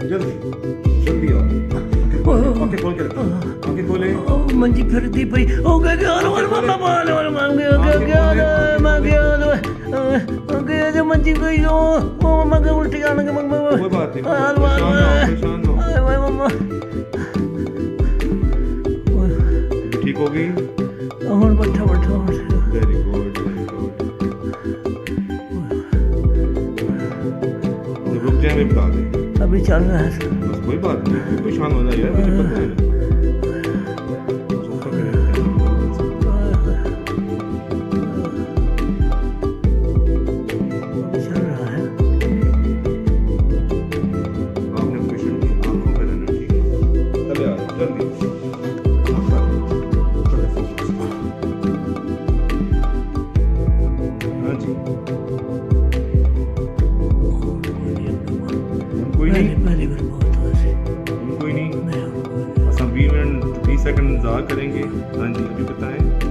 जल्दी जल्दी आओ। आंखें खोल के रखो, आंखें खोले। मंजी फिरती पई ओ गया जो मंजी गई ओ मगर उल्टी आने के मगर कोई बात नहीं, परेशान ना हो। ठीक होगी। और बैठा बैठा वेरी गुड वेरी गुड। जब रुक जाए मैं बता दें। अभी चल रहा है बस कोई बात नहीं, कोई शान हो जाए यार, मुझे पता है ना। सोफा पे रहते हैं। चल रहा है। आपने पेशेंट की आंखों पे रहना, ठीक है? चले आओ जल्दी। हाँ जी, कोई नहीं, पहली बार बहुत हंसी। कोई नहीं। बस हम 20 मिनट 30 सेकंड इंतजार करेंगे। हाँ जी, अभी बताएं।